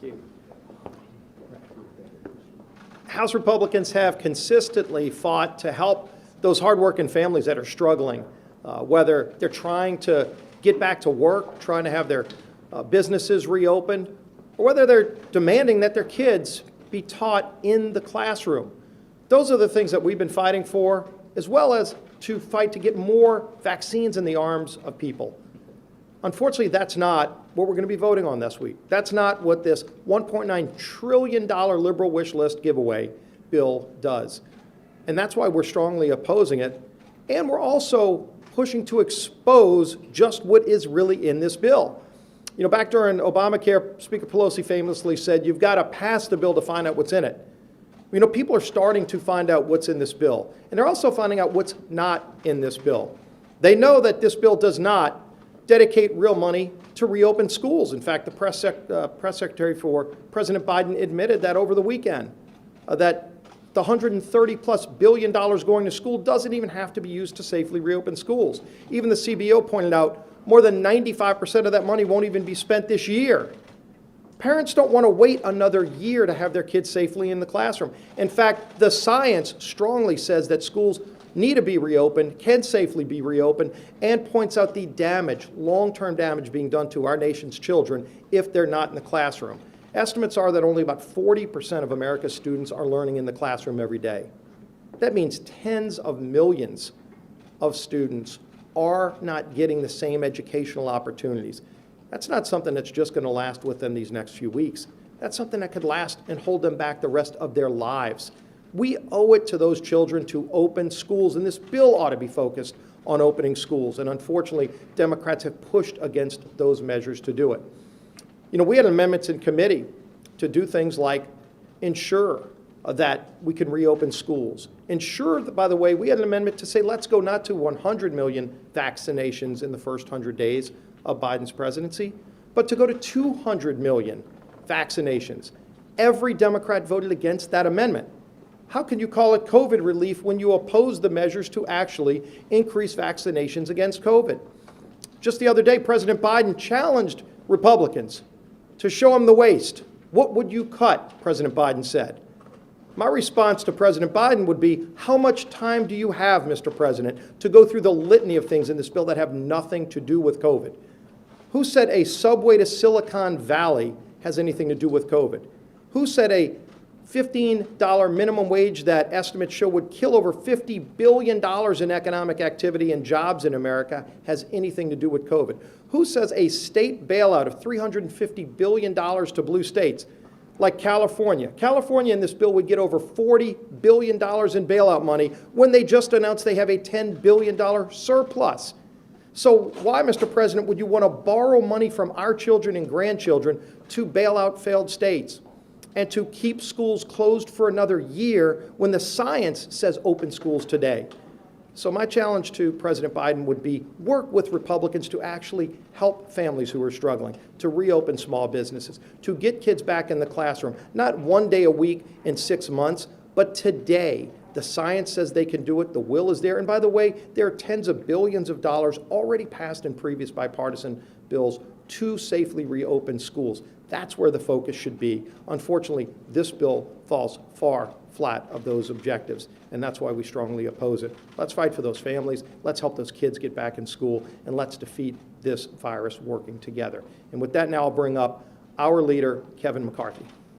Steve. House Republicans have consistently fought to help those hardworking families that are struggling, whether they're trying to get back to work, trying to have their businesses reopened, or whether they're demanding that their kids be taught in the classroom. Those are the things that we've been fighting for, as well as to fight to get more vaccines in the arms of people. Unfortunately, that's not what we're going to be voting on this week. That's not what this $1.9 trillion liberal wish list giveaway bill does. And that's why we're strongly opposing it. And we're also pushing to expose just what is really in this bill. You know, back during Obamacare, Speaker Pelosi famously said, you've got to pass the bill to find out what's in it. You know, people are starting to find out what's in this bill. And they're also finding out what's not in this bill. They know that this bill does not dedicate real money to reopen schools. In fact, the press secretary for President Biden admitted that over the weekend, that the $130+ billion going to school doesn't even have to be used to safely reopen schools. Even the CBO pointed out more than 95% of that money won't even be spent this year. Parents don't want to wait another year to have their kids safely in the classroom. In fact, the science strongly says that schools need to be reopened, can safely be reopened, and points out the damage, long-term damage being done to our nation's children if they're not in the classroom. Estimates are that only about 40% of America's students are learning in the classroom every day. That means tens of millions of students are not getting the same educational opportunities. That's not something that's just going to last with them these next few weeks. That's something that could last and hold them back the rest of their lives. We owe it to those children to open schools, and this bill ought to be focused on opening schools. And unfortunately, Democrats have pushed against those measures to do it. You know, we had amendments in committee to do things like ensure that we can reopen schools. Ensure that, by the way, we had an amendment to say let's go not to 100 million vaccinations in the first 100 days of Biden's presidency, but to go to 200 million vaccinations. Every Democrat voted against that amendment. How can you call it COVID relief when you oppose the measures to actually increase vaccinations against COVID? Just the other day, President Biden challenged Republicans to show him the waste. What would you cut, President Biden said. My response to President Biden would be, how much time do you have, Mr. President, to go through the litany of things in this bill that have nothing to do with COVID? Who said a subway to Silicon Valley has anything to do with COVID? Who said a $15 minimum wage that estimates show would kill over $50 billion in economic activity and jobs in America has anything to do with COVID? Who says a state bailout of $350 billion to blue states like California? California in this bill would get over $40 billion in bailout money when they just announced they have a $10 billion surplus. So why, Mr. President, would you want to borrow money from our children and grandchildren to bail out failed states and to keep schools closed for another year when the science says open schools today? So my challenge to President Biden would be work with Republicans to actually help families who are struggling, to reopen small businesses, to get kids back in the classroom, not one day a week in 6 months, but today. The science says they can do it. The will is there. And by the way, there are tens of billions of dollars already passed in previous bipartisan bills to safely reopen schools. That's where the focus should be. Unfortunately, this bill falls far flat of those objectives, and that's why we strongly oppose it. Let's fight for those families. Let's help those kids get back in school, and let's defeat this virus working together. And with that, now I'll bring up our leader, Kevin McCarthy.